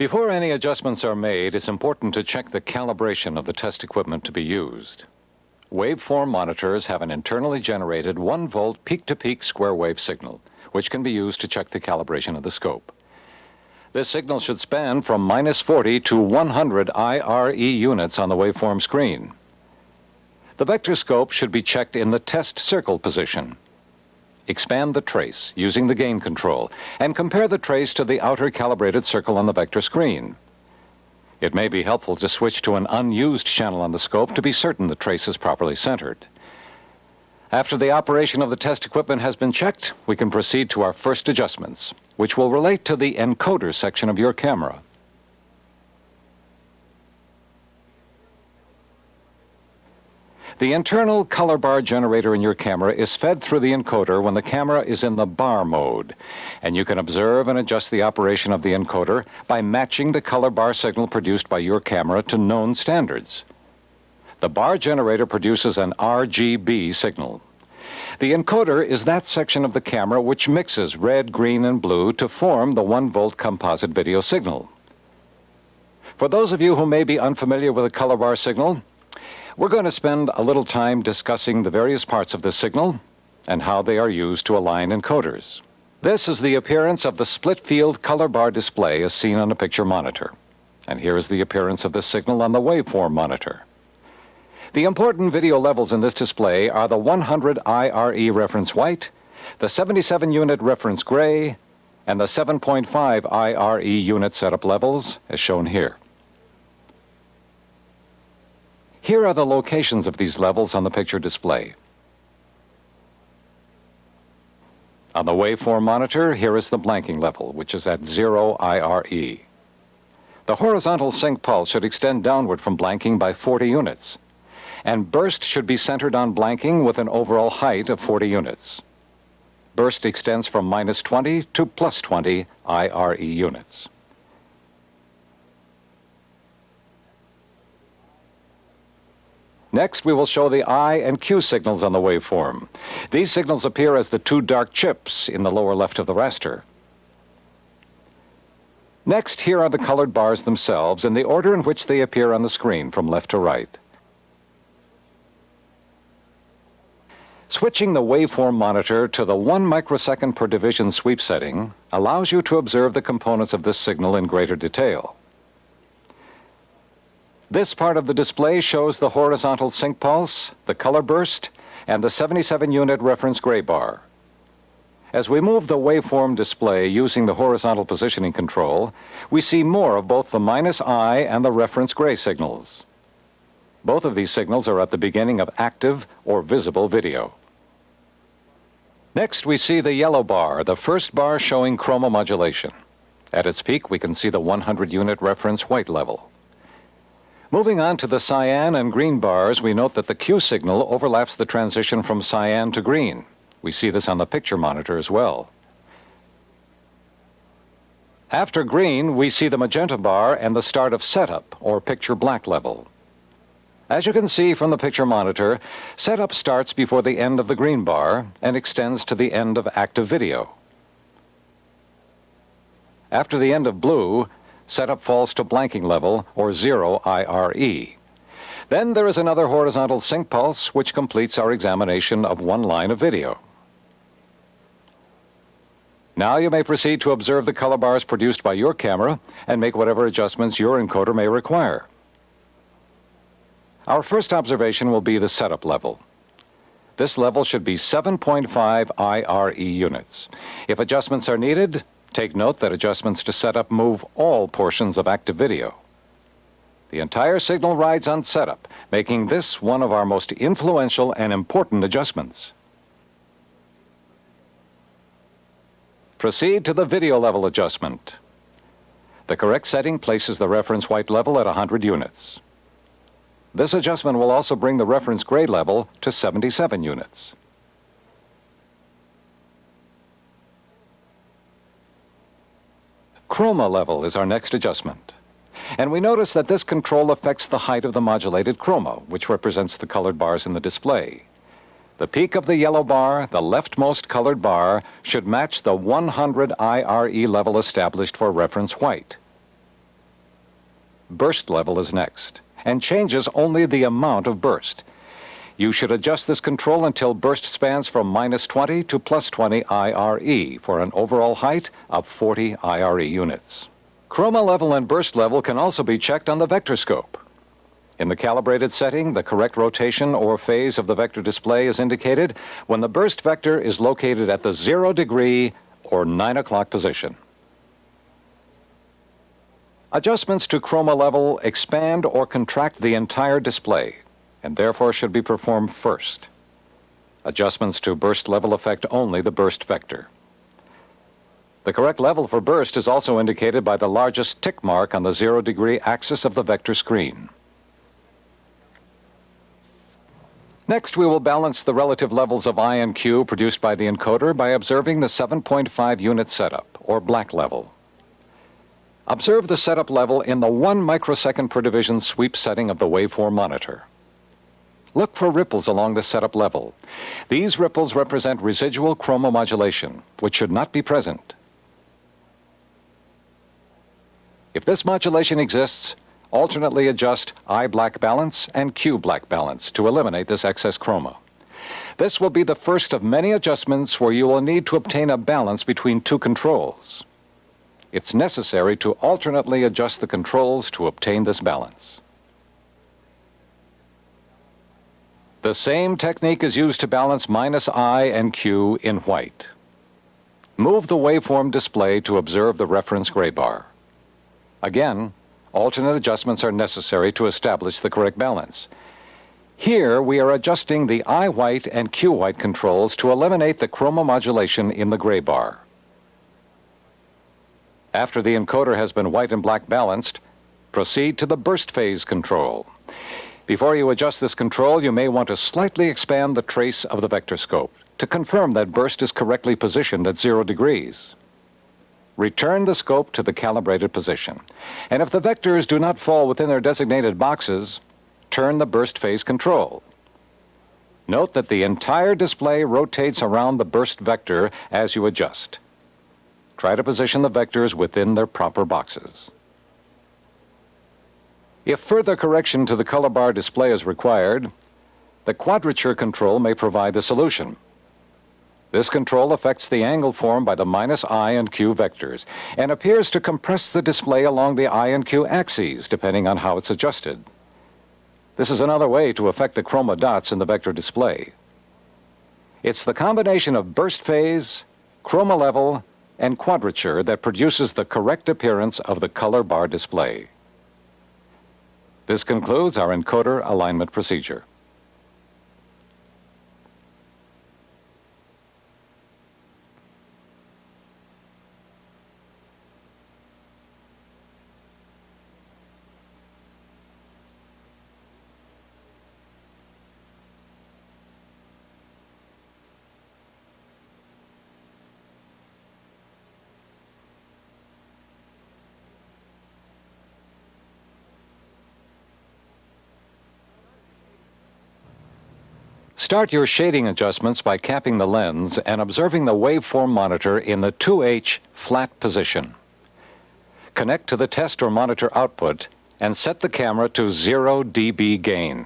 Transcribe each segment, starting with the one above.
Before any adjustments are made, it's important to check the calibration of the test equipment to be used. Waveform monitors have an internally generated 1-volt peak-to-peak square wave signal, which can be used to check the calibration of the scope. This signal should span from -40 to 100 IRE units on the waveform screen. The vector scope should be checked in the test circle position. Expand the trace using the gain control and compare the trace to the outer calibrated circle on the vector screen. It may be helpful to switch to an unused channel on the scope to be certain the trace is properly centered. After the operation of the test equipment has been checked, we can proceed to our first adjustments, which will relate to the encoder section of your camera. The internal color bar generator in your camera is fed through the encoder when the camera is in the bar mode, and you can observe and adjust the operation of the encoder by matching the color bar signal produced by your camera to known standards. The bar generator produces an RGB signal. The encoder is that section of the camera which mixes red, green, and blue to form the 1-volt composite video signal. For those of you who may be unfamiliar with a color bar signal, we're going to spend a little time discussing the various parts of this signal and how they are used to align encoders. This is the appearance of the split-field color bar display as seen on a picture monitor. And here is the appearance of the signal on the waveform monitor. The important video levels in this display are the 100 IRE reference white, the 77 unit reference gray, and the 7.5 IRE unit setup levels as shown here. Here are the locations of these levels on the picture display. On the waveform monitor, here is the blanking level, which is at 0 IRE. The horizontal sync pulse should extend downward from blanking by 40 units, and burst should be centered on blanking with an overall height of 40 units. Burst extends from -20 to +20 IRE units. Next, we will show the I and Q signals on the waveform. These signals appear as the two dark chips in the lower left of the raster. Next, here are the colored bars themselves in the order in which they appear on the screen from left to right. Switching the waveform monitor to the 1 microsecond per division sweep setting allows you to observe the components of this signal in greater detail. This part of the display shows the horizontal sync pulse, the color burst, and the 77 unit reference gray bar. As we move the waveform display using the horizontal positioning control, we see more of both the -I and the reference gray signals. Both of these signals are at the beginning of active or visible video. Next, we see the yellow bar, the first bar showing chroma modulation. At its peak, we can see the 100 unit reference white level. Moving on to the cyan and green bars, we note that the Q signal overlaps the transition from cyan to green. We see this on the picture monitor as well. After green, we see the magenta bar and the start of setup, or picture black level. As you can see from the picture monitor, setup starts before the end of the green bar and extends to the end of active video. After the end of blue, setup falls to blanking level, or 0 IRE. Then there is another horizontal sync pulse, which completes our examination of 1 line of video. Now you may proceed to observe the color bars produced by your camera and make whatever adjustments your encoder may require. Our first observation will be the setup level. This level should be 7.5 IRE units. If adjustments are needed, take note that adjustments to setup move all portions of active video. The entire signal rides on setup, making this one of our most influential and important adjustments. Proceed to the video level adjustment. The correct setting places the reference white level at 100 units. This adjustment will also bring the reference gray level to 77 units. Chroma level is our next adjustment. And we notice that this control affects the height of the modulated chroma, which represents the colored bars in the display. The peak of the yellow bar, the leftmost colored bar, should match the 100 IRE level established for reference white. burst level is next, and changes only the amount of burst. You should adjust this control until burst spans from -20 to +20 IRE for an overall height of 40 IRE units. Chroma level and burst level can also be checked on the vector scope. In the calibrated setting, the correct rotation or phase of the vector display is indicated when the burst vector is located at the 0 degree or 9 o'clock position. Adjustments to chroma level expand or contract the entire display, and therefore should be performed first. Adjustments to burst level affect only the burst vector. The correct level for burst is also indicated by the largest tick mark on the 0 degree axis of the vector screen. Next, we will balance the relative levels of I and Q produced by the encoder by observing the 7.5 unit setup, or black level. Observe the setup level in the 1 microsecond per division sweep setting of the waveform monitor. Look for ripples along the setup level. These ripples represent residual chroma modulation, which should not be present. If this modulation exists, alternately adjust I black balance and Q black balance to eliminate this excess chroma. This will be the first of many adjustments where you will need to obtain a balance between two controls. It's necessary to alternately adjust the controls to obtain this balance. The same technique is used to balance -I and Q in white. Move the waveform display to observe the reference gray bar. Again, alternate adjustments are necessary to establish the correct balance. Here, we are adjusting the I white and Q white controls to eliminate the chroma modulation in the gray bar. After the encoder has been white and black balanced, proceed to the burst phase control. Before you adjust this control, you may want to slightly expand the trace of the vector scope to confirm that burst is correctly positioned at 0 degrees. Return the scope to the calibrated position, and if the vectors do not fall within their designated boxes, turn the burst phase control. Note that the entire display rotates around the burst vector as you adjust. Try to position the vectors within their proper boxes. If further correction to the color bar display is required, the quadrature control may provide the solution. This control affects the angle formed by the -I and Q vectors and appears to compress the display along the I and Q axes, depending on how it's adjusted. This is another way to affect the chroma dots in the vector display. It's the combination of burst phase, chroma level, and quadrature that produces the correct appearance of the color bar display. This concludes our encoder alignment procedure. Start your shading adjustments by capping the lens and observing the waveform monitor in the 2H flat position. Connect to the test or monitor output and set the camera to 0 dB gain.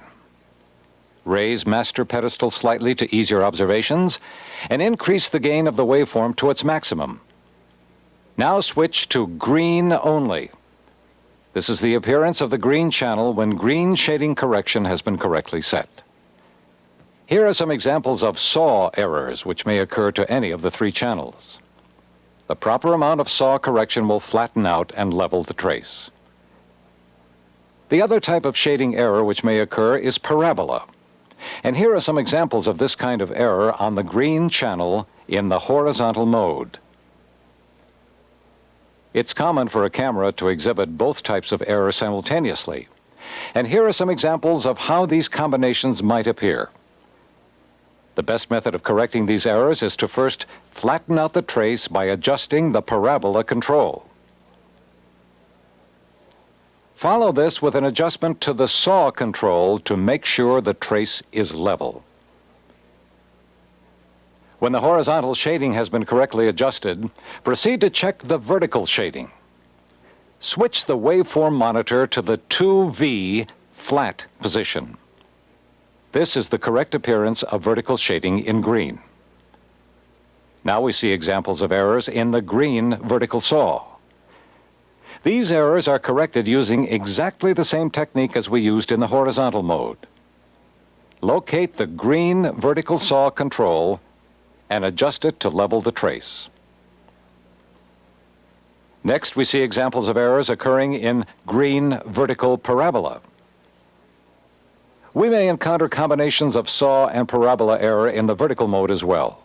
Raise master pedestal slightly to ease your observations and increase the gain of the waveform to its maximum. Now switch to green only. This is the appearance of the green channel when green shading correction has been correctly set. Here are some examples of SAW errors which may occur to any of the 3 channels. The proper amount of SAW correction will flatten out and level the trace. The other type of shading error which may occur is parabola. And here are some examples of this kind of error on the green channel in the horizontal mode. It's common for a camera to exhibit both types of error simultaneously. And here are some examples of how these combinations might appear. The best method of correcting these errors is to first flatten out the trace by adjusting the parabola control. Follow this with an adjustment to the SAW control to make sure the trace is level. When the horizontal shading has been correctly adjusted, proceed to check the vertical shading. switch the waveform monitor to the 2V flat position. This is the correct appearance of vertical shading in green. Now we see examples of errors in the green vertical saw. These errors are corrected using exactly the same technique as we used in the horizontal mode. Locate the green vertical saw control and adjust it to level the trace. Next, we see examples of errors occurring in green vertical parabola. We may encounter combinations of saw and parabola error in the vertical mode as well.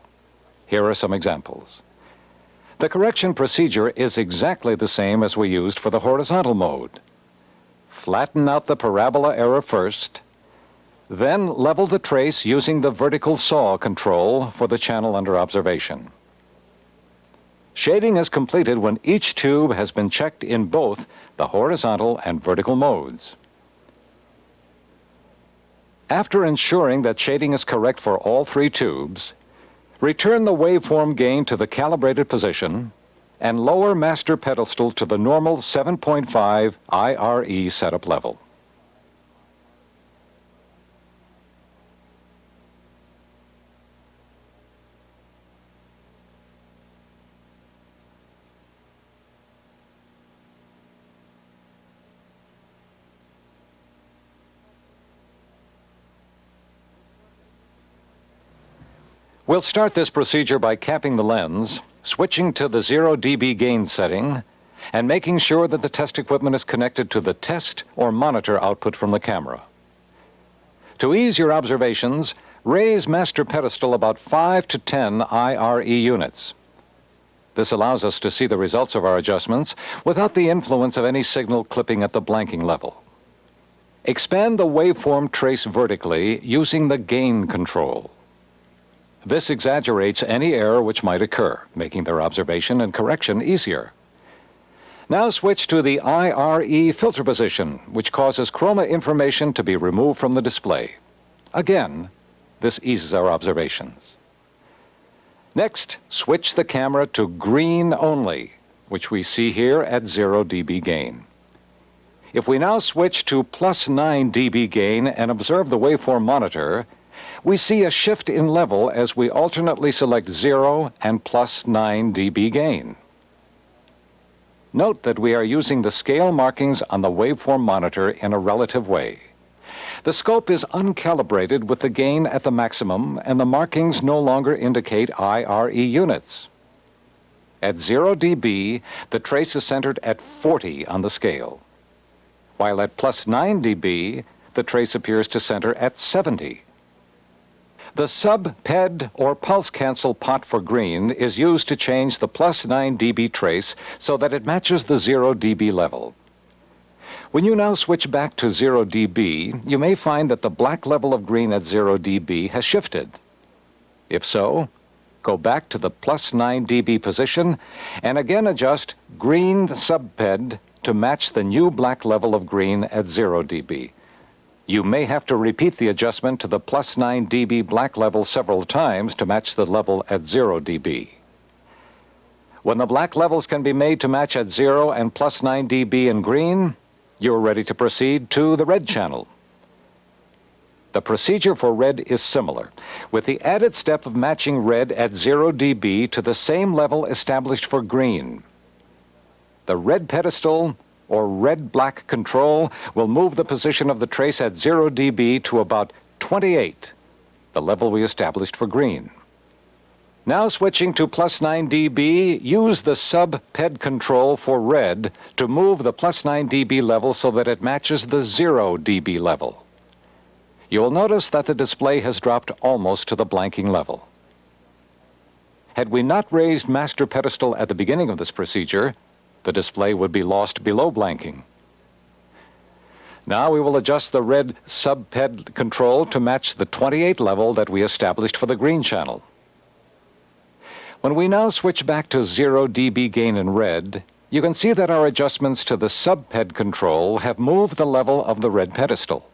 Here are some examples. The correction procedure is exactly the same as we used for the horizontal mode. Flatten out the parabola error first, then level the trace using the vertical saw control for the channel under observation. Shading is completed when each tube has been checked in both the horizontal and vertical modes. After ensuring that shading is correct for all three tubes, return the waveform gain to the calibrated position and lower master pedestal to the normal 7.5 IRE setup level. We'll start this procedure by capping the lens, switching to the 0 dB gain setting, and making sure that the test equipment is connected to the test or monitor output from the camera. To ease your observations, raise master pedestal about 5 to 10 IRE units. This allows us to see the results of our adjustments without the influence of any signal clipping at the blanking level. Expand the waveform trace vertically using the gain control. This exaggerates any error which might occur, making their observation and correction easier. Now switch to the IRE filter position, which causes chroma information to be removed from the display. Again, this eases our observations. Next, switch the camera to green only, which we see here at 0 dB gain. If we now switch to plus 9 dB gain and observe the waveform monitor, we see a shift in level as we alternately select 0 and plus 9 dB gain. Note that we are using the scale markings on the waveform monitor in a relative way. The scope is uncalibrated with the gain at the maximum, and the markings no longer indicate IRE units. At 0 dB, the trace is centered at 40 on the scale, while at plus 9 dB, the trace appears to center at 70. The sub-PED or pulse cancel pot for green is used to change the plus 9 dB trace so that it matches the 0 dB level. When you now switch back to 0 dB, you may find that the black level of green at 0 dB has shifted. If so, go back to the plus 9 dB position and again adjust green sub-PED to match the new black level of green at 0 dB. You may have to repeat the adjustment to the plus 9 dB black level several times to match the level at 0 dB. When the black levels can be made to match at 0 and plus 9 dB in green, you're ready to proceed to the red channel. The procedure for red is similar, with the added step of matching red at 0 dB to the same level established for green. The red pedestal or red-black control will move the position of the trace at 0 dB to about 28, the level we established for green. Now switching to plus 9 dB, use the sub-PED control for red to move the plus 9 dB level so that it matches the 0 dB level. You will notice that the display has dropped almost to the blanking level. Had we not raised master pedestal at the beginning of this procedure, the display would be lost below blanking. Now we will adjust the red sub-PED control to match the 28 level that we established for the green channel. When we now switch back to 0 dB gain in red, you can see that our adjustments to the sub-PED control have moved the level of the red pedestal.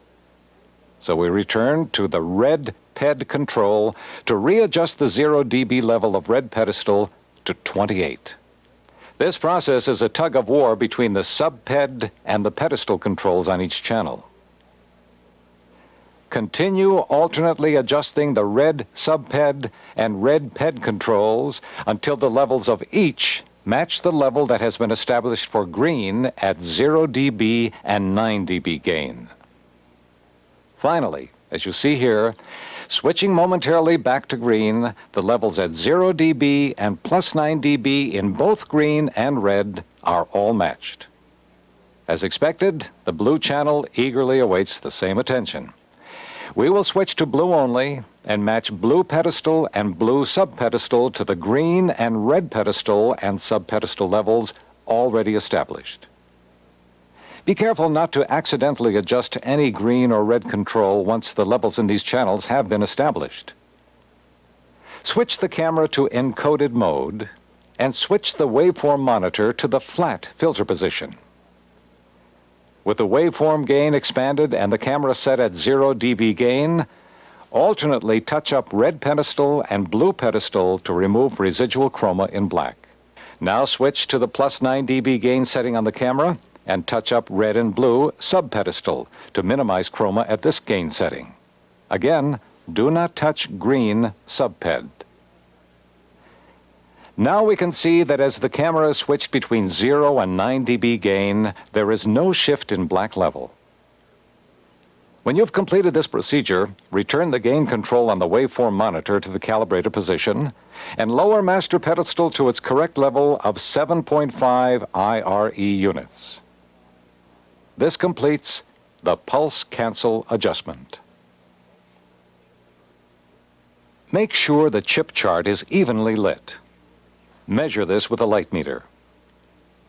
So we return to the red PED control to readjust the 0 dB level of red pedestal to 28. This process is a tug of war between the sub-ped and the pedestal controls on each channel. Continue alternately adjusting the red sub-ped and red ped controls until the levels of each match the level that has been established for green at 0 dB and 9 dB gain. Finally, as you see here, switching momentarily back to green, the levels at 0 dB and plus 9 dB in both green and red are all matched. As expected, the blue channel eagerly awaits the same attention. We will switch to blue only and match blue pedestal and blue subpedestal to the green and red pedestal and subpedestal levels already established. Be careful not to accidentally adjust any green or red control once the levels in these channels have been established. Switch the camera to encoded mode and switch the waveform monitor to the flat filter position. With the waveform gain expanded and the camera set at 0 dB gain, alternately touch up red pedestal and blue pedestal to remove residual chroma in black. Now switch to the plus 9 dB gain setting on the camera and touch up red and blue subpedestal to minimize chroma at this gain setting. Again, do not touch green subped. Now we can see that as the camera is switched between 0 and 9 dB gain, there is no shift in black level. When you've completed this procedure, return the gain control on the waveform monitor to the calibrated position and lower master pedestal to its correct level of 7.5 IRE units. This completes the pulse cancel adjustment. Make sure the chip chart is evenly lit. Measure this with a light meter.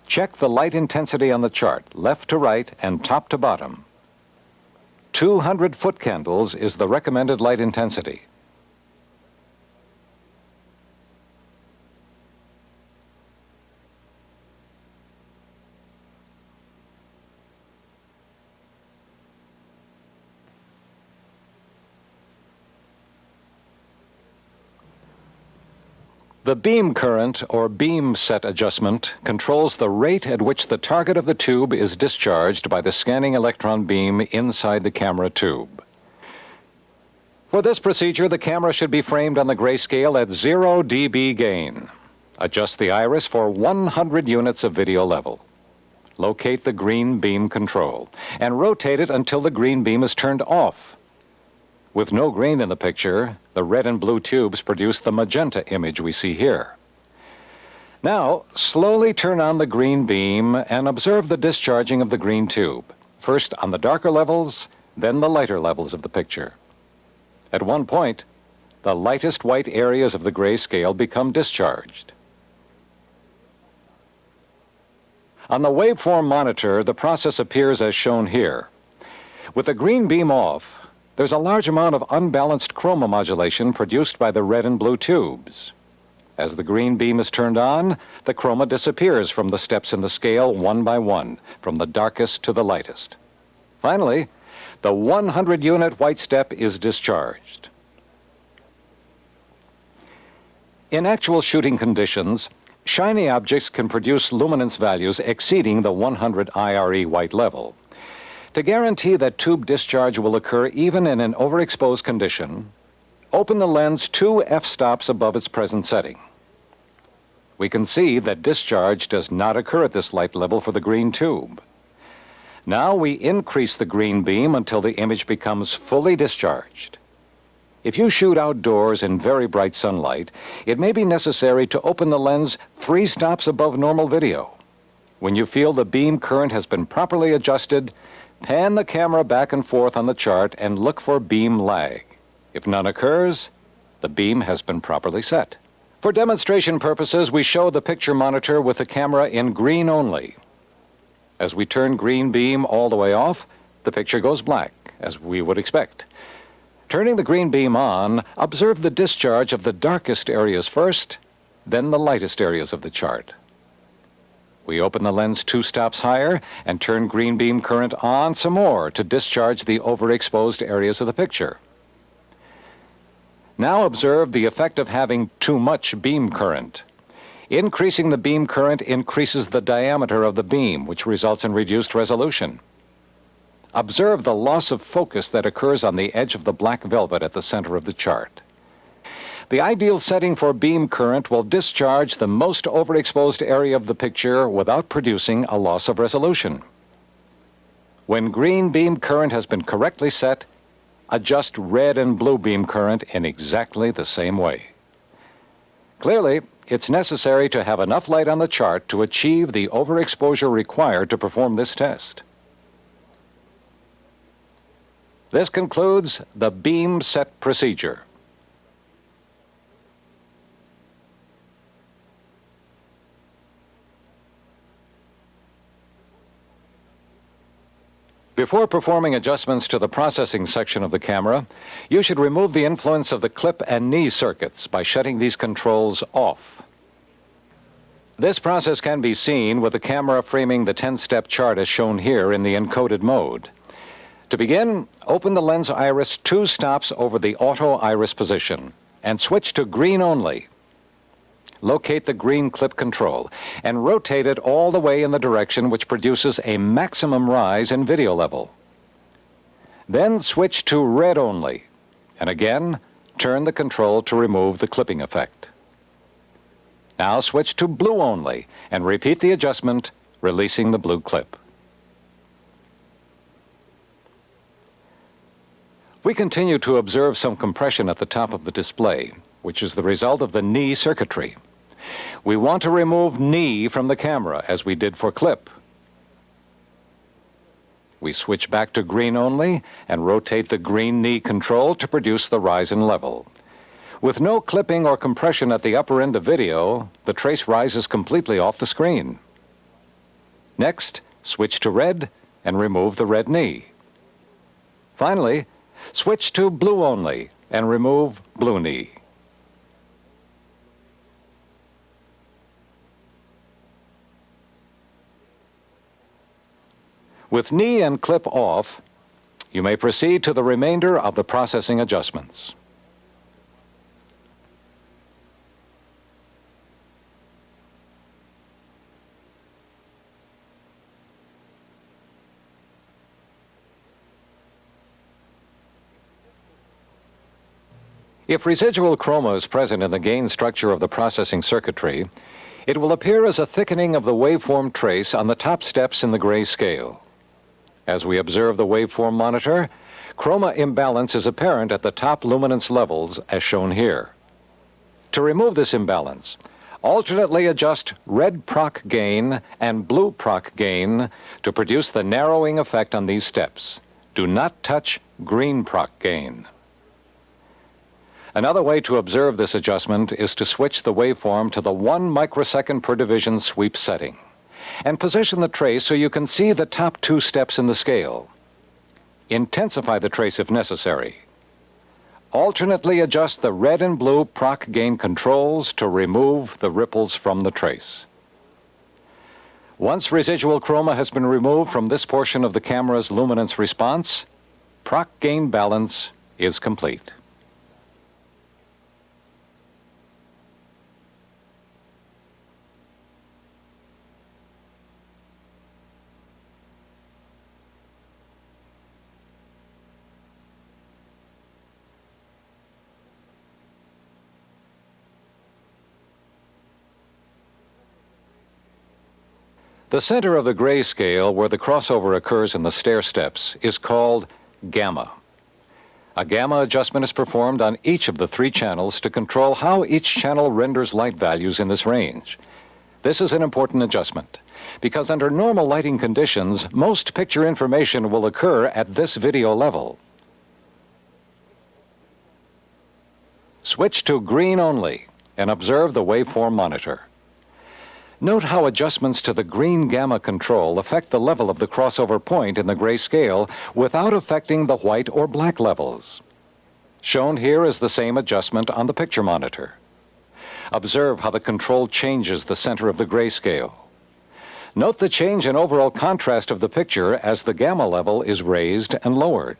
Check the light intensity on the chart, left to right and top to bottom. 200 foot candles is the recommended light intensity. The beam current or beam set adjustment controls the rate at which the target of the tube is discharged by the scanning electron beam inside the camera tube. For this procedure, the camera should be framed on the grayscale at 0 dB gain. Adjust the iris for 100 units of video level. Locate the green beam control and rotate it until the green beam is turned off. With no green in the picture, the red and blue tubes produce the magenta image we see here. Now, slowly turn on the green beam and observe the discharging of the green tube, first on the darker levels, then the lighter levels of the picture. At one point, the lightest white areas of the grayscale become discharged. On the waveform monitor, the process appears as shown here. With the green beam off, there's a large amount of unbalanced chroma modulation produced by the red and blue tubes. As the green beam is turned on, the chroma disappears from the steps in the scale one by one, from the darkest to the lightest. Finally, the 100-unit white step is discharged. In actual shooting conditions, shiny objects can produce luminance values exceeding the 100 IRE white level. To guarantee that tube discharge will occur even in an overexposed condition, open the lens 2 f-stops above its present setting. We can see that discharge does not occur at this light level for the green tube. Now we increase the green beam until the image becomes fully discharged. If you shoot outdoors in very bright sunlight, it may be necessary to open the lens 3 stops above normal video. When you feel the beam current has been properly adjusted, pan the camera back and forth on the chart and look for beam lag. If none occurs, the beam has been properly set. For demonstration purposes, we show the picture monitor with the camera in green only. As we turn green beam all the way off, the picture goes black, as we would expect. Turning the green beam on, observe the discharge of the darkest areas first, then the lightest areas of the chart. We open the lens 2 stops higher and turn green beam current on some more to discharge the overexposed areas of the picture. Now observe the effect of having too much beam current. Increasing the beam current increases the diameter of the beam, which results in reduced resolution. Observe the loss of focus that occurs on the edge of the black velvet at the center of the chart. The ideal setting for beam current will discharge the most overexposed area of the picture without producing a loss of resolution. When green beam current has been correctly set, adjust red and blue beam current in exactly the same way. Clearly, it's necessary to have enough light on the chart to achieve the overexposure required to perform this test. This concludes the beam set procedure. Before performing adjustments to the processing section of the camera, you should remove the influence of the clip and knee circuits by shutting these controls off. This process can be seen with the camera framing the 10-step chart as shown here in the encoded mode. To begin, open the lens iris 2 stops over the auto iris position and switch to green only. Locate the green clip control and rotate it all the way in the direction which produces a maximum rise in video level. Then switch to red only, and again, turn the control to remove the clipping effect. Now switch to blue only and repeat the adjustment, releasing the blue clip. We continue to observe some compression at the top of the display, which is the result of the knee circuitry. We want to remove knee from the camera, as we did for clip. We switch back to green only and rotate the green knee control to produce the rise in level. With no clipping or compression at the upper end of video, the trace rises completely off the screen. Next, switch to red and remove the red knee. Finally, switch to blue only and remove blue knee. With knee and clip off, you may proceed to the remainder of the processing adjustments. If residual chroma is present in the gain structure of the processing circuitry, it will appear as a thickening of the waveform trace on the top steps in the gray scale. As we observe the waveform monitor, chroma imbalance is apparent at the top luminance levels as shown here. To remove this imbalance, alternately adjust red proc gain and blue proc gain to produce the narrowing effect on these steps. Do not touch green proc gain. Another way to observe this adjustment is to switch the waveform to the 1 microsecond per division sweep setting and position the trace so you can see the top 2 steps in the scale. Intensify the trace if necessary. Alternately adjust the red and blue proc gain controls to remove the ripples from the trace. Once residual chroma has been removed from this portion of the camera's luminance response, proc gain balance is complete. The center of the gray scale where the crossover occurs in the stair steps is called gamma. A gamma adjustment is performed on each of the 3 channels to control how each channel renders light values in this range. This is an important adjustment because under normal lighting conditions, most picture information will occur at this video level. Switch to green only and observe the waveform monitor. Note how adjustments to the green gamma control affect the level of the crossover point in the gray scale without affecting the white or black levels. Shown here is the same adjustment on the picture monitor. Observe how the control changes the center of the gray scale. Note the change in overall contrast of the picture as the gamma level is raised and lowered.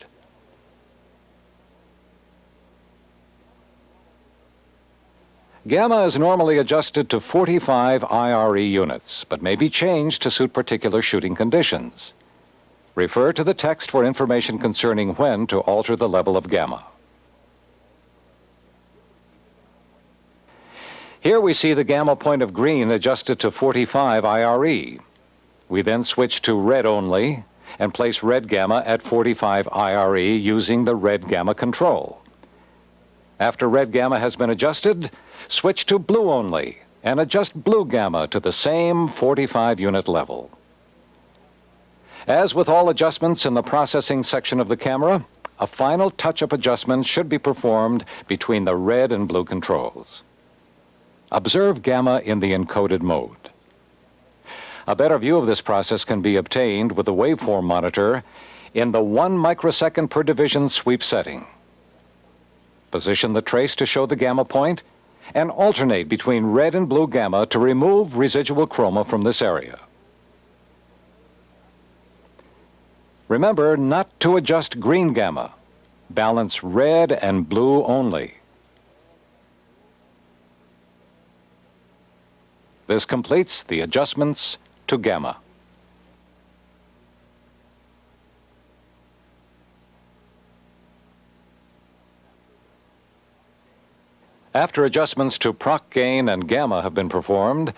Gamma is normally adjusted to 45 IRE units, but may be changed to suit particular shooting conditions. Refer to the text for information concerning when to alter the level of gamma. Here we see the gamma point of green adjusted to 45 IRE. We then switch to red only and place red gamma at 45 IRE using the red gamma control. After red gamma has been adjusted, switch to blue only and adjust blue gamma to the same 45 unit level. As with all adjustments in the processing section of the camera, a final touch-up adjustment should be performed between the red and blue controls. Observe gamma in the encoded mode. A better view of this process can be obtained with the waveform monitor in the 1 microsecond per division sweep setting. Position the trace to show the gamma point and alternate between red and blue gamma to remove residual chroma from this area. Remember not to adjust green gamma. Balance red and blue only. This completes the adjustments to gamma. After adjustments to proc gain and gamma have been performed,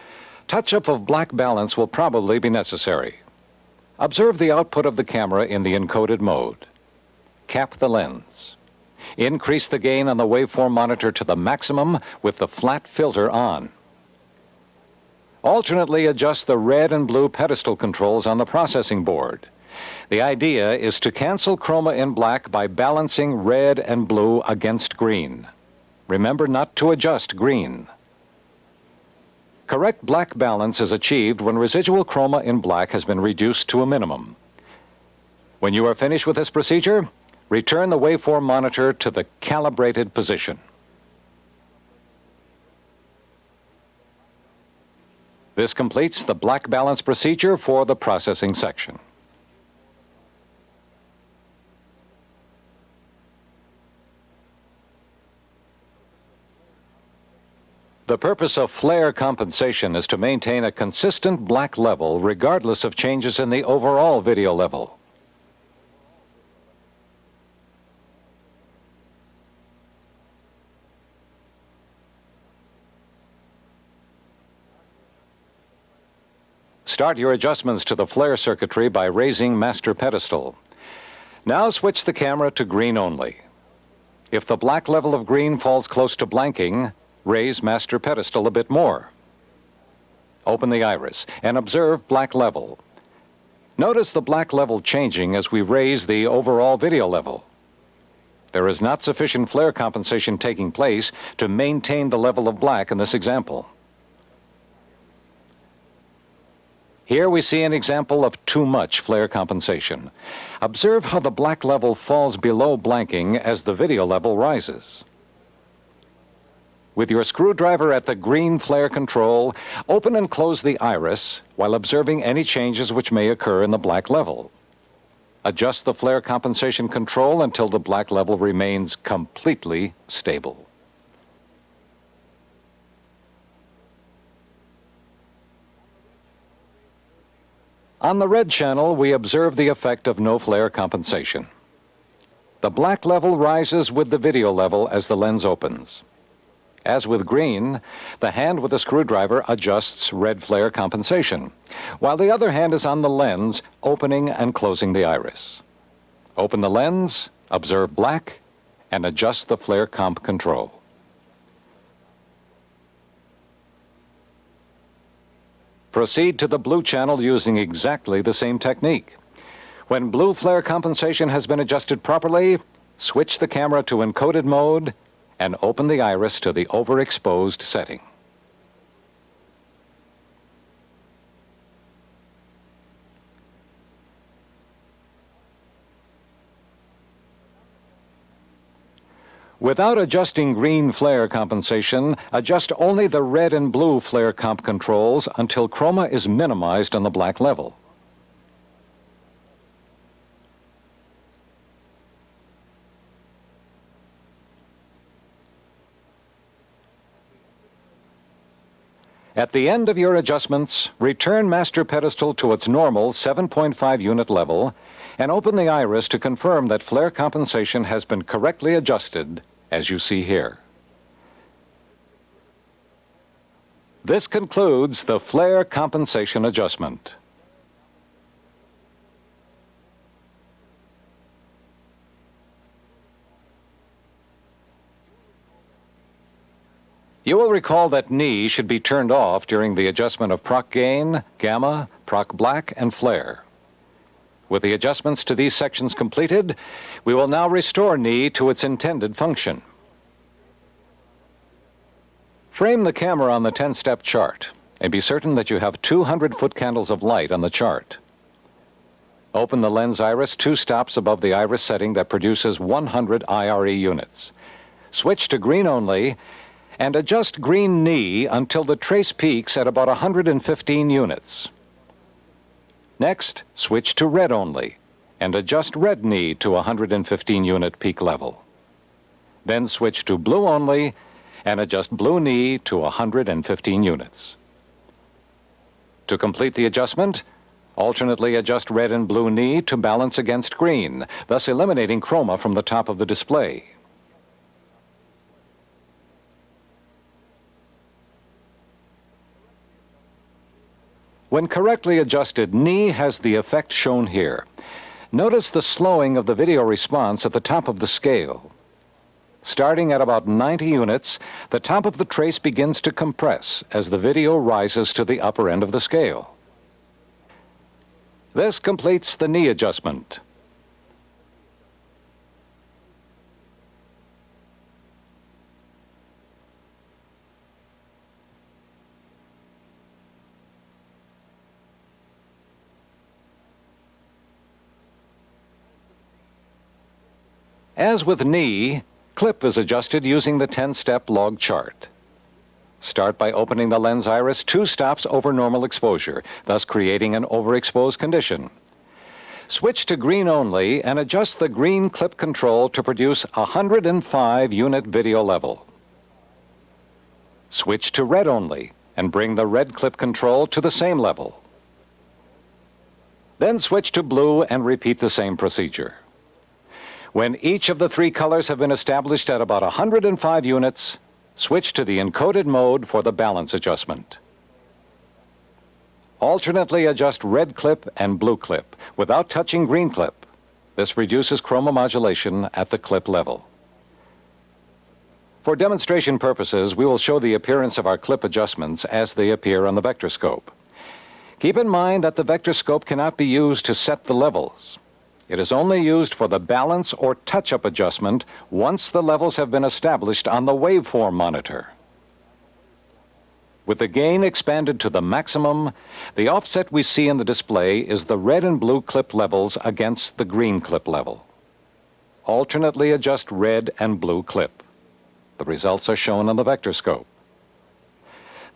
touch-up of black balance will probably be necessary. Observe the output of the camera in the encoded mode. Cap the lens. Increase the gain on the waveform monitor to the maximum with the flat filter on. Alternately adjust the red and blue pedestal controls on the processing board. The idea is to cancel chroma in black by balancing red and blue against green. Remember not to adjust green. Correct black balance is achieved when residual chroma in black has been reduced to a minimum. When you are finished with this procedure, return the waveform monitor to the calibrated position. This completes the black balance procedure for the processing section. The purpose of flare compensation is to maintain a consistent black level regardless of changes in the overall video level. Start your adjustments to the flare circuitry by raising master pedestal. Now switch the camera to green only. If the black level of green falls close to blanking, raise master pedestal a bit more. Open the iris and observe black level. Notice the black level changing as we raise the overall video level. There is not sufficient flare compensation taking place to maintain the level of black in this example. Here we see an example of too much flare compensation. Observe how the black level falls below blanking as the video level rises. With your screwdriver at the green flare control, open and close the iris while observing any changes which may occur in the black level. Adjust the flare compensation control until the black level remains completely stable. On the red channel, we observe the effect of no flare compensation. The black level rises with the video level as the lens opens. As with green, the hand with the screwdriver adjusts red flare compensation, while the other hand is on the lens, opening and closing the iris. Open the lens, observe black, and adjust the flare comp control. Proceed to the blue channel using exactly the same technique. When blue flare compensation has been adjusted properly, switch the camera to encoded mode and open the iris to the overexposed setting. Without adjusting green flare compensation, adjust only the red and blue flare comp controls until chroma is minimized on the black level. At the end of your adjustments, return master pedestal to its normal 7.5 unit level and open the iris to confirm that flare compensation has been correctly adjusted, as you see here. This concludes the flare compensation adjustment. You will recall that knee should be turned off during the adjustment of proc gain, gamma, proc black, and flare. With the adjustments to these sections completed, we will now restore knee to its intended function. Frame the camera on the 10-step chart and be certain that you have 200 foot candles of light on the chart. Open the lens iris 2 stops above the iris setting that produces 100 IRE units. Switch to green only and adjust green knee until the trace peaks at about 115 units. Next, switch to red only and adjust red knee to 115 unit peak level. Then switch to blue only and adjust blue knee to 115 units. To complete the adjustment, alternately adjust red and blue knee to balance against green, thus eliminating chroma from the top of the display. When correctly adjusted, knee has the effect shown here. Notice the slowing of the video response at the top of the scale. Starting at about 90 units, the top of the trace begins to compress as the video rises to the upper end of the scale. This completes the knee adjustment. As with knee, clip is adjusted using the 10-step log chart. Start by opening the lens iris 2 stops over normal exposure, thus creating an overexposed condition. Switch to green only and adjust the green clip control to produce 105 unit video level. Switch to red only and bring the red clip control to the same level. Then switch to blue and repeat the same procedure. When each of the 3 colors have been established at about 105 units, switch to the encoded mode for the balance adjustment. Alternately adjust red clip and blue clip without touching green clip. This reduces chroma modulation at the clip level. For demonstration purposes, we will show the appearance of our clip adjustments as they appear on the vectorscope. Keep in mind that the vectorscope cannot be used to set the levels. It is only used for the balance or touch-up adjustment once the levels have been established on the waveform monitor. With the gain expanded to the maximum, the offset we see in the display is the red and blue clip levels against the green clip level. Alternately adjust red and blue clip. The results are shown on the vectorscope.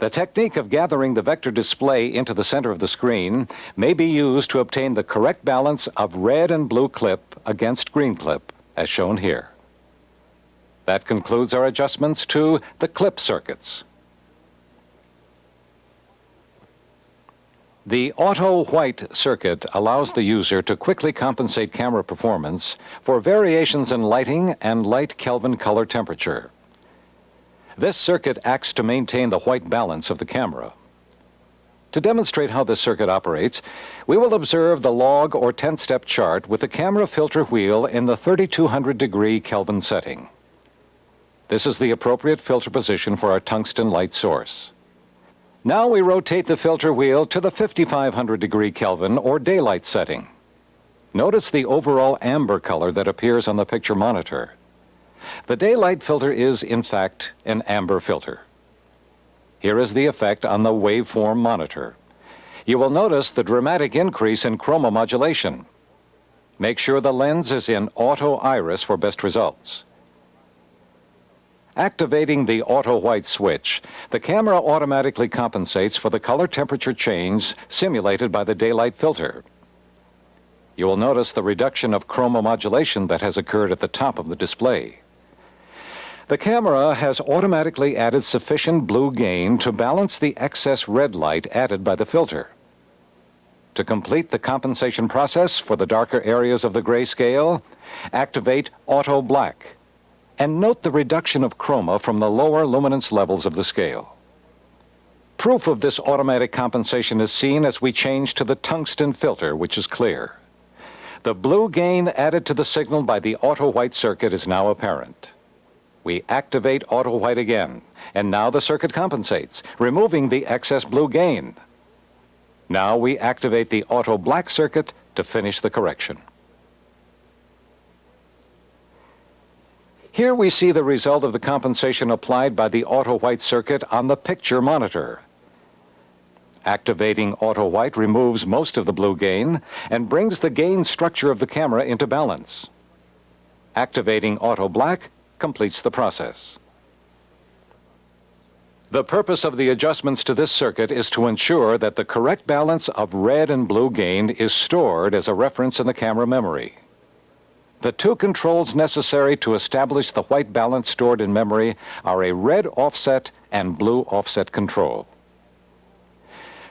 The technique of gathering the vector display into the center of the screen may be used to obtain the correct balance of red and blue clip against green clip, as shown here. That concludes our adjustments to the clip circuits. The auto white circuit allows the user to quickly compensate camera performance for variations in lighting and light Kelvin color temperature. This circuit acts to maintain the white balance of the camera. To demonstrate how this circuit operates, we will observe the log or 10-step chart with the camera filter wheel in the 3200 degree Kelvin setting. This is the appropriate filter position for our tungsten light source. Now we rotate the filter wheel to the 5500 degree Kelvin or daylight setting. Notice the overall amber color that appears on the picture monitor. The daylight filter is, in fact, an amber filter. Here is the effect on the waveform monitor. You will notice the dramatic increase in chroma modulation. Make sure the lens is in auto iris for best results. Activating the auto white switch, the camera automatically compensates for the color temperature change simulated by the daylight filter. You will notice the reduction of chroma modulation that has occurred at the top of the display. The camera has automatically added sufficient blue gain to balance the excess red light added by the filter. To complete the compensation process for the darker areas of the grayscale, activate Auto Black, and note the reduction of chroma from the lower luminance levels of the scale. Proof of this automatic compensation is seen as we change to the tungsten filter, which is clear. The blue gain added to the signal by the auto white circuit is now apparent. We activate auto white again, and now the circuit compensates, removing the excess blue gain. Now we activate the auto black circuit to finish the correction. Here we see the result of the compensation applied by the auto white circuit on the picture monitor. Activating auto white removes most of the blue gain and brings the gain structure of the camera into balance. Activating auto black completes the process. The purpose of the adjustments to this circuit is to ensure that the correct balance of red and blue gain is stored as a reference in the camera memory. The two controls necessary to establish the white balance stored in memory are a red offset and blue offset control.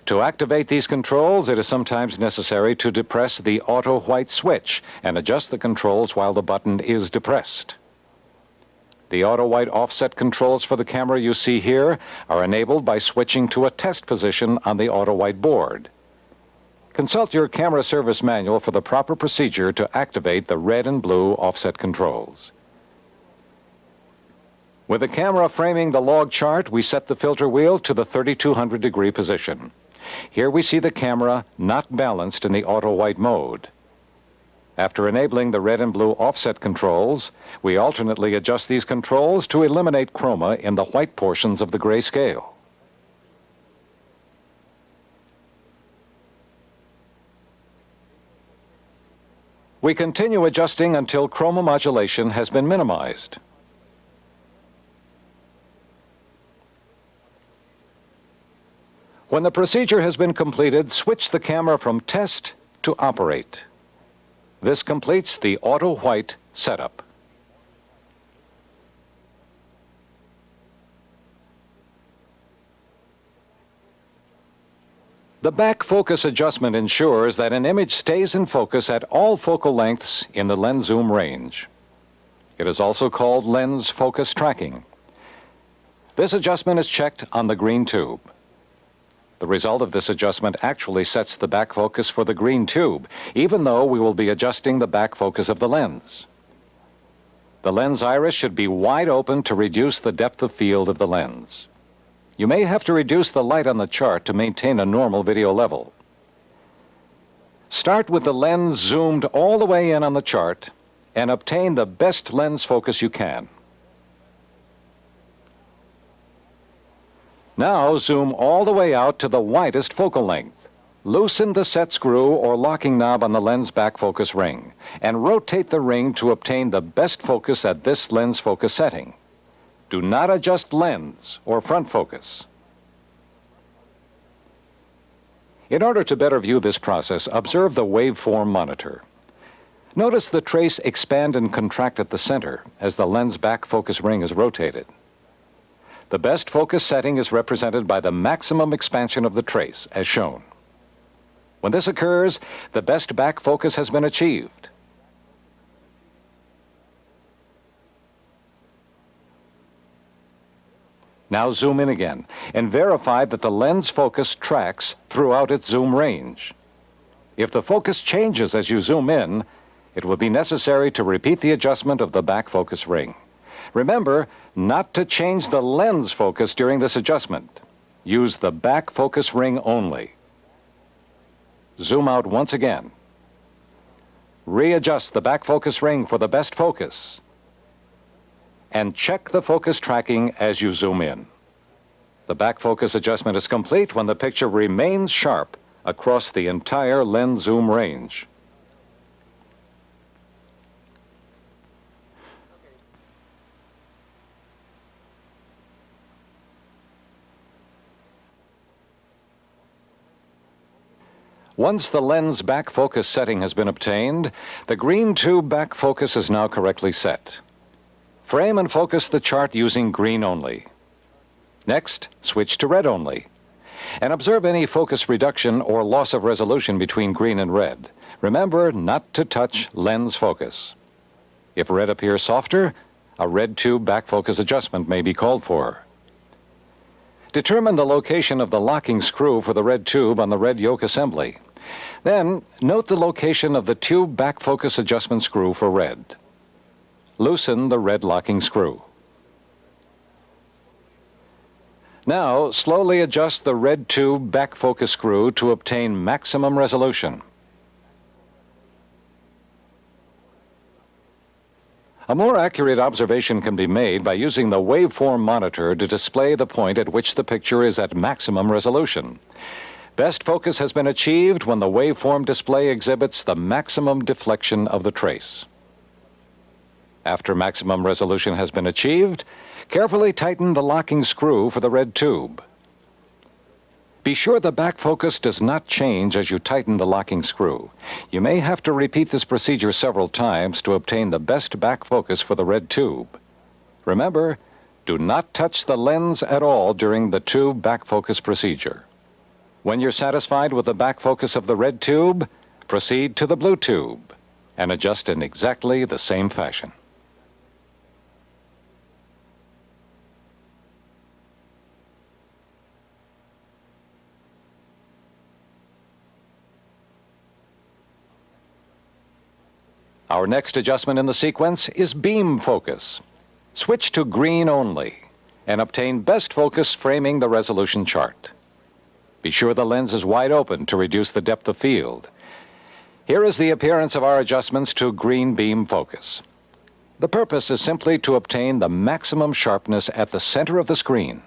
To activate these controls, it is sometimes necessary to depress the auto white switch and adjust the controls while the button is depressed. The auto white offset controls for the camera you see here are enabled by switching to a test position on the auto white board. Consult your camera service manual for the proper procedure to activate the red and blue offset controls. With the camera framing the log chart, we set the filter wheel to the 3200 degree position. Here we see the camera not balanced in the auto white mode. After enabling the red and blue offset controls, we alternately adjust these controls to eliminate chroma in the white portions of the gray scale. We continue adjusting until chroma modulation has been minimized. When the procedure has been completed, switch the camera from test to operate. This completes the auto white setup. The back focus adjustment ensures that an image stays in focus at all focal lengths in the lens zoom range. It is also called lens focus tracking. This adjustment is checked on the green tube. The result of this adjustment actually sets the back focus for the green tube, even though we will be adjusting the back focus of the lens. The lens iris should be wide open to reduce the depth of field of the lens. You may have to reduce the light on the chart to maintain a normal video level. Start with the lens zoomed all the way in on the chart and obtain the best lens focus you can. Now zoom all the way out to the widest focal length. Loosen the set screw or locking knob on the lens back focus ring and rotate the ring to obtain the best focus at this lens focus setting. Do not adjust lens or front focus. In order to better view this process, observe the waveform monitor. Notice the trace expand and contract at the center as the lens back focus ring is rotated. The best focus setting is represented by the maximum expansion of the trace, as shown. When this occurs, the best back focus has been achieved. Now zoom in again and verify that the lens focus tracks throughout its zoom range. If the focus changes as you zoom in, it will be necessary to repeat the adjustment of the back focus ring. Remember not to change the lens focus during this adjustment. Use the back focus ring only. Zoom out once again. Readjust the back focus ring for the best focus. And check the focus tracking as you zoom in. The back focus adjustment is complete when the picture remains sharp across the entire lens zoom range. Once the lens back focus setting has been obtained, the green tube back focus is now correctly set. Frame and focus the chart using green only. Next, switch to red only. And observe any focus reduction or loss of resolution between green and red. Remember not to touch lens focus. If red appears softer, a red tube back focus adjustment may be called for. Determine the location of the locking screw for the red tube on the red yoke assembly. Then, note the location of the tube back focus adjustment screw for red. Loosen the red locking screw. Now, slowly adjust the red tube back focus screw to obtain maximum resolution. A more accurate observation can be made by using the waveform monitor to display the point at which the picture is at maximum resolution. Best focus has been achieved when the waveform display exhibits the maximum deflection of the trace. After maximum resolution has been achieved, carefully tighten the locking screw for the red tube. Be sure the back focus does not change as you tighten the locking screw. You may have to repeat this procedure several times to obtain the best back focus for the red tube. Remember, do not touch the lens at all during the tube back focus procedure. When you're satisfied with the back focus of the red tube, proceed to the blue tube and adjust in exactly the same fashion. Our next adjustment in the sequence is beam focus. Switch to green only and obtain best focus framing the resolution chart. Be sure the lens is wide open to reduce the depth of field. Here is the appearance of our adjustments to green beam focus. The purpose is simply to obtain the maximum sharpness at the center of the screen.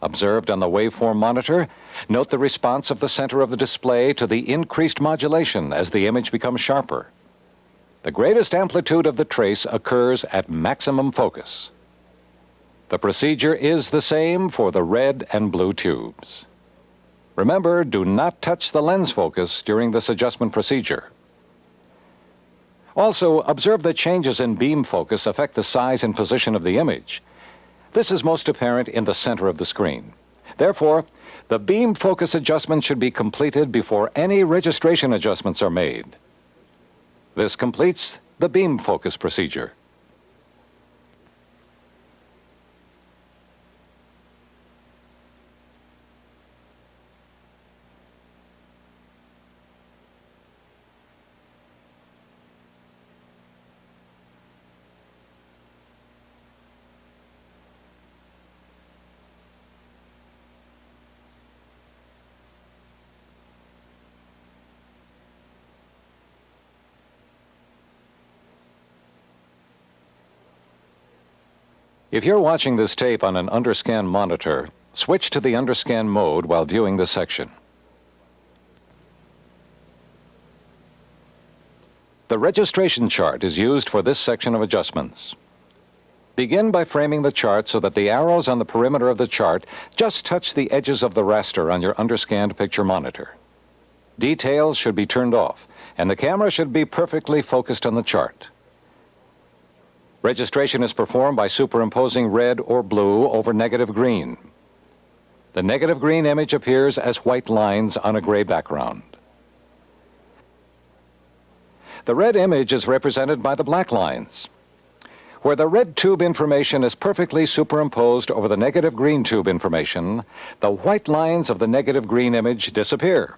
Observed on the waveform monitor, note the response of the center of the display to the increased modulation as the image becomes sharper. The greatest amplitude of the trace occurs at maximum focus. The procedure is the same for the red and blue tubes. Remember, do not touch the lens focus during this adjustment procedure. Also, observe that changes in beam focus affect the size and position of the image. This is most apparent in the center of the screen. Therefore, the beam focus adjustment should be completed before any registration adjustments are made. This completes the beam focus procedure. If you're watching this tape on an underscan monitor, switch to the underscan mode while viewing this section. The registration chart is used for this section of adjustments. Begin by framing the chart so that the arrows on the perimeter of the chart just touch the edges of the raster on your underscanned picture monitor. Details should be turned off, and the camera should be perfectly focused on the chart. Registration is performed by superimposing red or blue over negative green. The negative green image appears as white lines on a gray background. The red image is represented by the black lines. Where the red tube information is perfectly superimposed over the negative green tube information, the white lines of the negative green image disappear.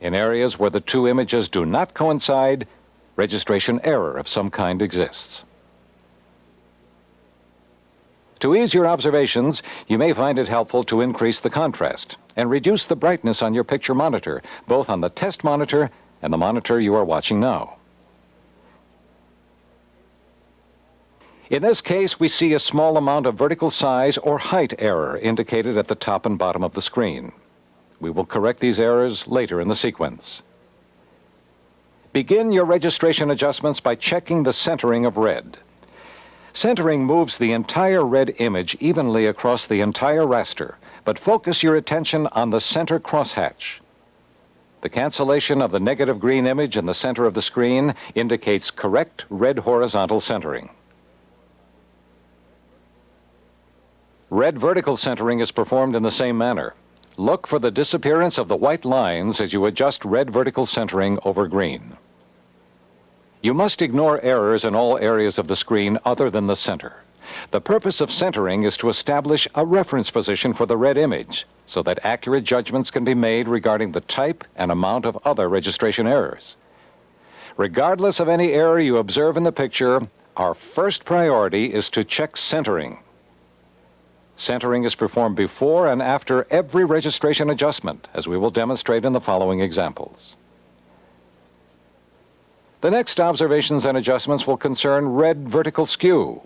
In areas where the two images do not coincide, registration error of some kind exists. To ease your observations, you may find it helpful to increase the contrast and reduce the brightness on your picture monitor, both on the test monitor and the monitor you are watching now. In this case, we see a small amount of vertical size or height error indicated at the top and bottom of the screen. We will correct these errors later in the sequence. Begin your registration adjustments by checking the centering of red. Centering moves the entire red image evenly across the entire raster, but focus your attention on the center crosshatch. The cancellation of the negative green image in the center of the screen indicates correct red horizontal centering. Red vertical centering is performed in the same manner. Look for the disappearance of the white lines as you adjust red vertical centering over green. You must ignore errors in all areas of the screen other than the center. The purpose of centering is to establish a reference position for the red image so that accurate judgments can be made regarding the type and amount of other registration errors. Regardless of any error you observe in the picture, our first priority is to check centering. Centering is performed before and after every registration adjustment, as we will demonstrate in the following examples. The next observations and adjustments will concern red vertical skew.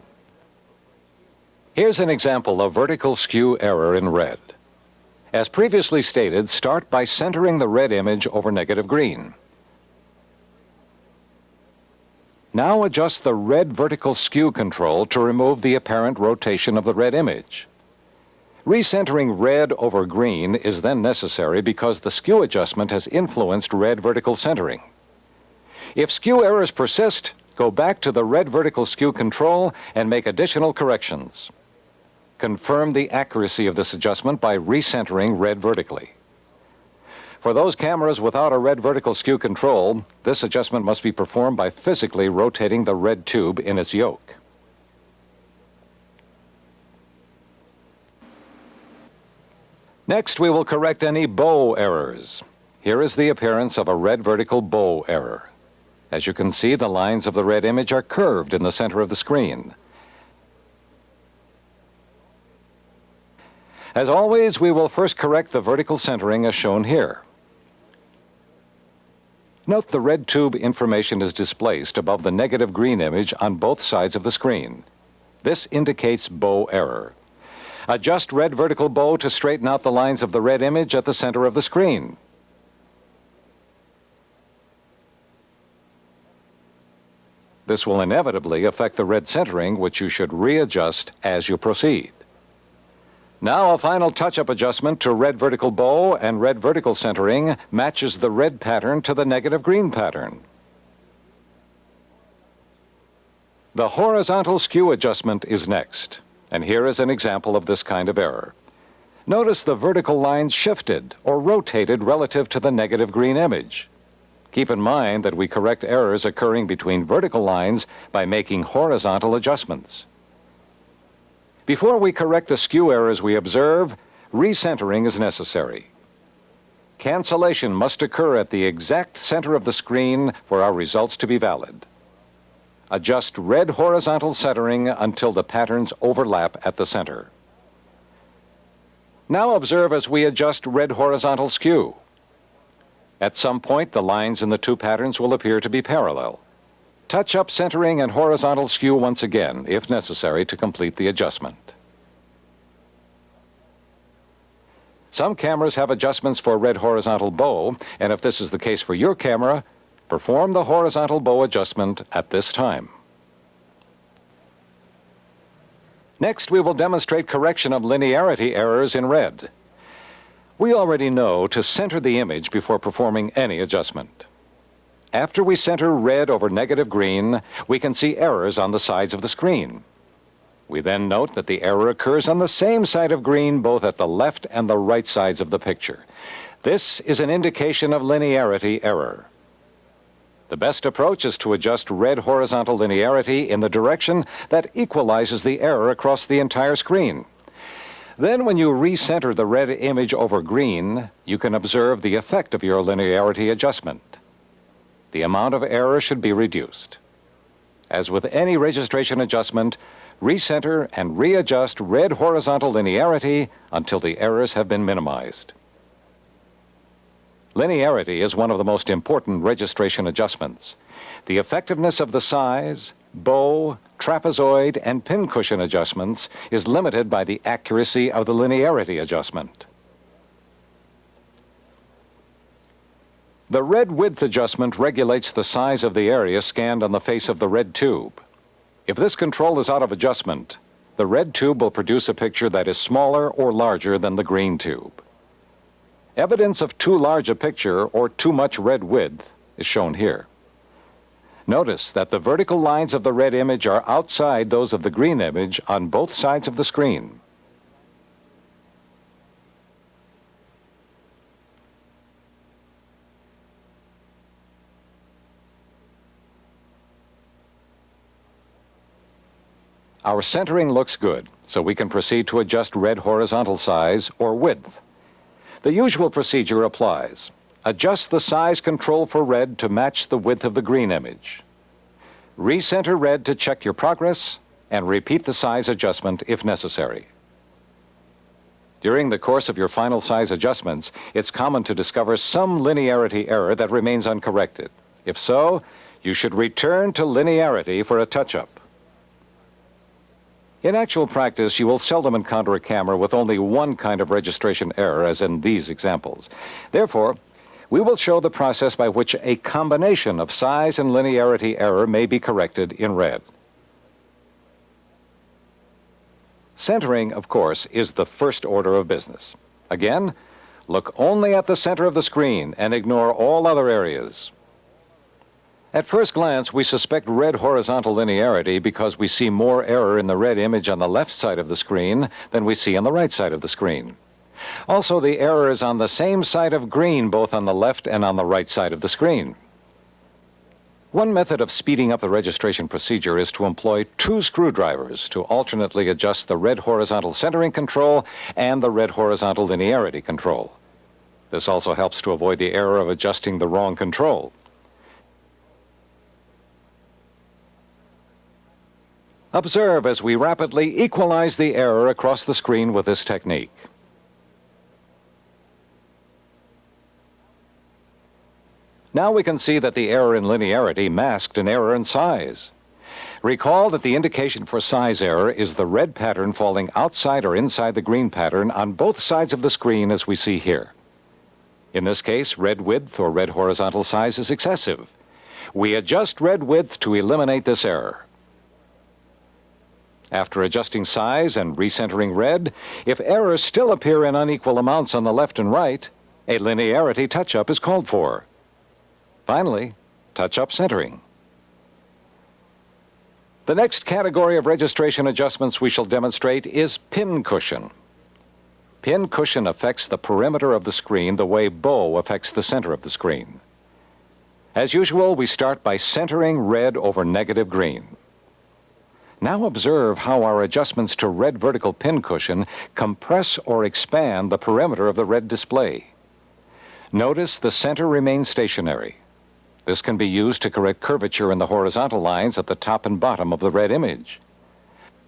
Here's an example of vertical skew error in red. As previously stated, start by centering the red image over negative green. Now adjust the red vertical skew control to remove the apparent rotation of the red image. Recentering red over green is then necessary because the skew adjustment has influenced red vertical centering. If skew errors persist, go back to the red vertical skew control and make additional corrections. Confirm the accuracy of this adjustment by recentering red vertically. For those cameras without a red vertical skew control, this adjustment must be performed by physically rotating the red tube in its yoke. Next, we will correct any bow errors. Here is the appearance of a red vertical bow error. As you can see, the lines of the red image are curved in the center of the screen. As always, we will first correct the vertical centering as shown here. Note the red tube information is displaced above the negative green image on both sides of the screen. This indicates bow error. Adjust red vertical bow to straighten out the lines of the red image at the center of the screen. This will inevitably affect the red centering, which you should readjust as you proceed. Now a final touch-up adjustment to red vertical bow and red vertical centering matches the red pattern to the negative green pattern. The horizontal skew adjustment is next, and here is an example of this kind of error. Notice the vertical lines shifted or rotated relative to the negative green image. Keep in mind that we correct errors occurring between vertical lines by making horizontal adjustments. Before we correct the skew errors we observe, recentering is necessary. Cancellation must occur at the exact center of the screen for our results to be valid. Adjust red horizontal centering until the patterns overlap at the center. Now observe as we adjust red horizontal skew. At some point, the lines in the two patterns will appear to be parallel. Touch up centering and horizontal skew once again, if necessary, to complete the adjustment. Some cameras have adjustments for red horizontal bow, and if this is the case for your camera, perform the horizontal bow adjustment at this time. Next, we will demonstrate correction of linearity errors in red. We already know to center the image before performing any adjustment. After we center red over negative green, we can see errors on the sides of the screen. We then note that the error occurs on the same side of green both at the left and the right sides of the picture. This is an indication of linearity error. The best approach is to adjust red horizontal linearity in the direction that equalizes the error across the entire screen. Then when you recenter the red image over green, you can observe the effect of your linearity adjustment. The amount of error should be reduced. As with any registration adjustment, recenter and readjust red horizontal linearity until the errors have been minimized. Linearity is one of the most important registration adjustments. The effectiveness of the size, bow, trapezoid, and pincushion adjustments is limited by the accuracy of the linearity adjustment. The red width adjustment regulates the size of the area scanned on the face of the red tube. If this control is out of adjustment, the red tube will produce a picture that is smaller or larger than the green tube. Evidence of too large a picture or too much red width is shown here. Notice that the vertical lines of the red image are outside those of the green image on both sides of the screen. Our centering looks good, so we can proceed to adjust red horizontal size or width. The usual procedure applies. Adjust the size control for red to match the width of the green image. Recenter red to check your progress, and repeat the size adjustment if necessary. During the course of your final size adjustments, it's common to discover some linearity error that remains uncorrected. If so, you should return to linearity for a touch-up. In actual practice, you will seldom encounter a camera with only one kind of registration error, as in these examples. Therefore, we will show the process by which a combination of size and linearity error may be corrected in red. Centering, of course, is the first order of business. Again, look only at the center of the screen and ignore all other areas. At first glance, we suspect red horizontal linearity because we see more error in the red image on the left side of the screen than we see on the right side of the screen. Also, the error is on the same side of green, both on the left and on the right side of the screen. One method of speeding up the registration procedure is to employ two screwdrivers to alternately adjust the red horizontal centering control and the red horizontal linearity control. This also helps to avoid the error of adjusting the wrong control. Observe as we rapidly equalize the error across the screen with this technique. Now we can see that the error in linearity masked an error in size. Recall that the indication for size error is the red pattern falling outside or inside the green pattern on both sides of the screen, as we see here. In this case, red width or red horizontal size is excessive. We adjust red width to eliminate this error. After adjusting size and recentering red, if errors still appear in unequal amounts on the left and right, a linearity touch-up is called for. Finally, touch-up centering. The next category of registration adjustments we shall demonstrate is pin cushion. Pin cushion affects the perimeter of the screen the way bow affects the center of the screen. As usual, we start by centering red over negative green. Now observe how our adjustments to red vertical pin cushion compress or expand the perimeter of the red display. Notice the center remains stationary. This can be used to correct curvature in the horizontal lines at the top and bottom of the red image.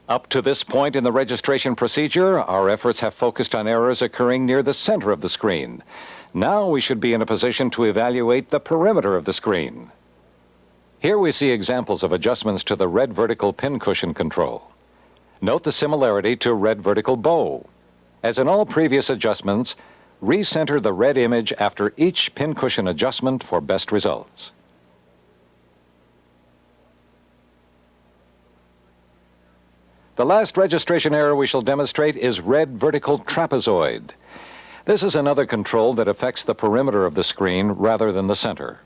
Up to this point in the registration procedure, our efforts have focused on errors occurring near the center of the screen. Now we should be in a position to evaluate the perimeter of the screen. Here we see examples of adjustments to the red vertical pin cushion control. Note the similarity to red vertical bow. As in all previous adjustments, recenter the red image after each pin cushion adjustment for best results. The last registration error we shall demonstrate is red vertical trapezoid. This is another control that affects the perimeter of the screen rather than the center.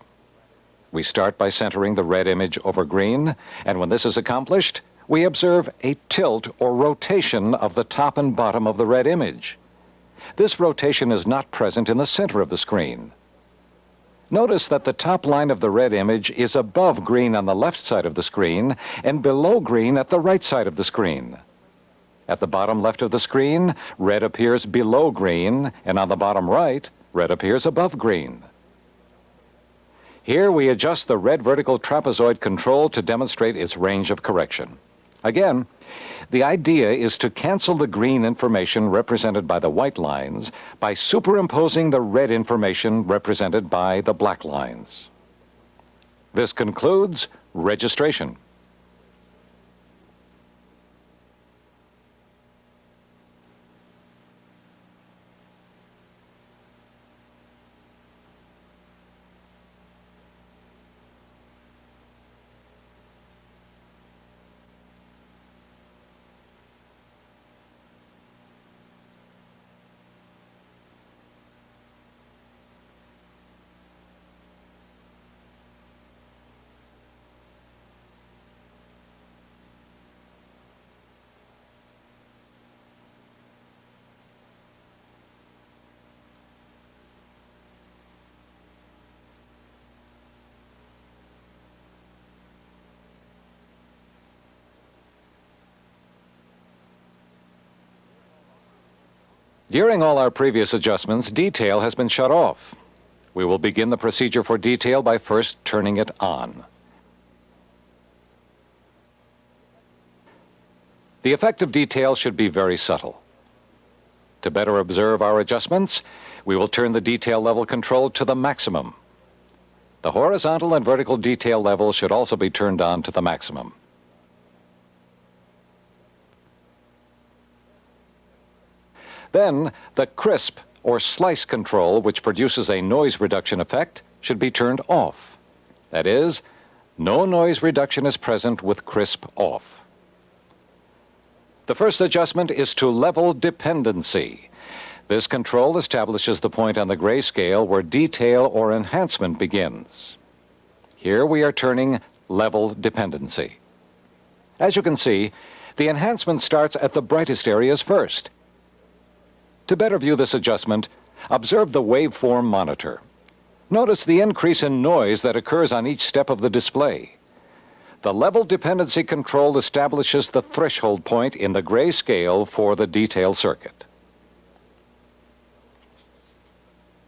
We start by centering the red image over green, and when this is accomplished, we observe a tilt or rotation of the top and bottom of the red image. This rotation is not present in the center of the screen. Notice that the top line of the red image is above green on the left side of the screen and below green at the right side of the screen. At the bottom left of the screen, red appears below green, and on the bottom right, red appears above green. Here we adjust the red vertical trapezoid control to demonstrate its range of correction. Again, the idea is to cancel the green information represented by the white lines by superimposing the red information represented by the black lines. This concludes registration. During all our previous adjustments, detail has been shut off. We will begin the procedure for detail by first turning it on. The effect of detail should be very subtle. To better observe our adjustments, we will turn the detail level control to the maximum. The horizontal and vertical detail level should also be turned on to the maximum. Then, the crisp or slice control, which produces a noise reduction effect, should be turned off. That is, no noise reduction is present with crisp off. The first adjustment is to level dependency. This control establishes the point on the grayscale where detail or enhancement begins. Here we are turning level dependency. As you can see, the enhancement starts at the brightest areas first. To better view this adjustment, observe the waveform monitor. Notice the increase in noise that occurs on each step of the display. The level dependency control establishes the threshold point in the gray scale for the detail circuit.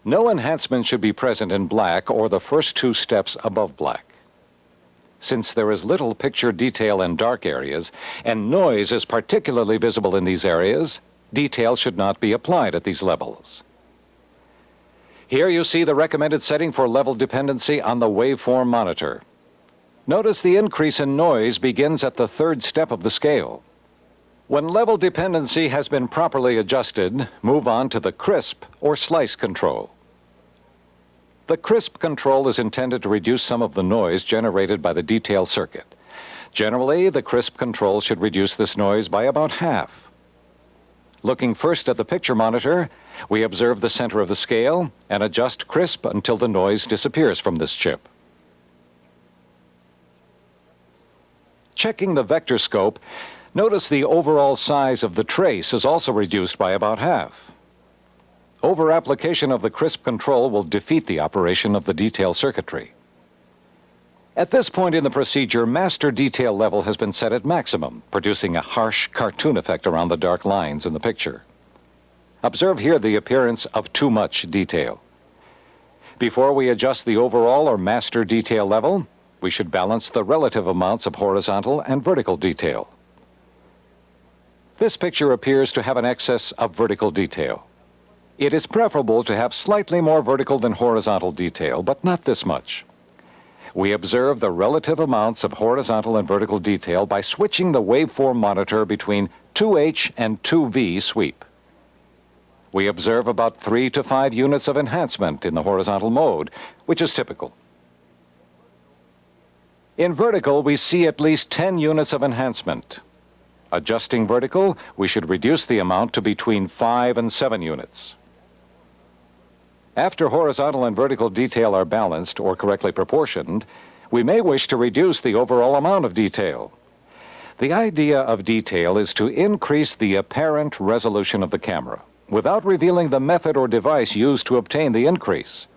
No enhancement should be present in black or the first two steps above black. Since there is little picture detail in dark areas, and noise is particularly visible in these areas, detail should not be applied at these levels. Here you see the recommended setting for level dependency on the waveform monitor. Notice the increase in noise begins at the third step of the scale. When level dependency has been properly adjusted, move on to the crisp or slice control. The crisp control is intended to reduce some of the noise generated by the detail circuit. Generally, the crisp control should reduce this noise by about half. Looking first at the picture monitor, we observe the center of the scale and adjust crisp until the noise disappears from this chip. Checking the vector scope, notice the overall size of the trace is also reduced by about half. Over-application of the crisp control will defeat the operation of the detail circuitry. At this point in the procedure, master detail level has been set at maximum, producing a harsh cartoon effect around the dark lines in the picture. Observe here the appearance of too much detail. Before we adjust the overall or master detail level, we should balance the relative amounts of horizontal and vertical detail. This picture appears to have an excess of vertical detail. It is preferable to have slightly more vertical than horizontal detail, but not this much. We observe the relative amounts of horizontal and vertical detail by switching the waveform monitor between 2H and 2V sweep. We observe about 3 to 5 units of enhancement in the horizontal mode, which is typical. In vertical, we see at least 10 units of enhancement. Adjusting vertical, we should reduce the amount to between 5 and 7 units. After horizontal and vertical detail are balanced or correctly proportioned, we may wish to reduce the overall amount of detail. The idea of detail is to increase the apparent resolution of the camera without revealing the method or device used to obtain the increase.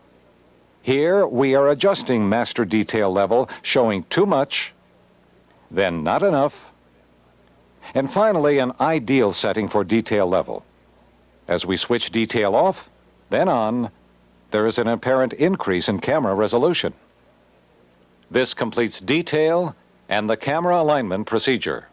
Here we are adjusting master detail level, showing too much, then not enough, and finally an ideal setting for detail level. As we switch detail off, then on, there is an apparent increase in camera resolution. This completes detail and the camera alignment procedure.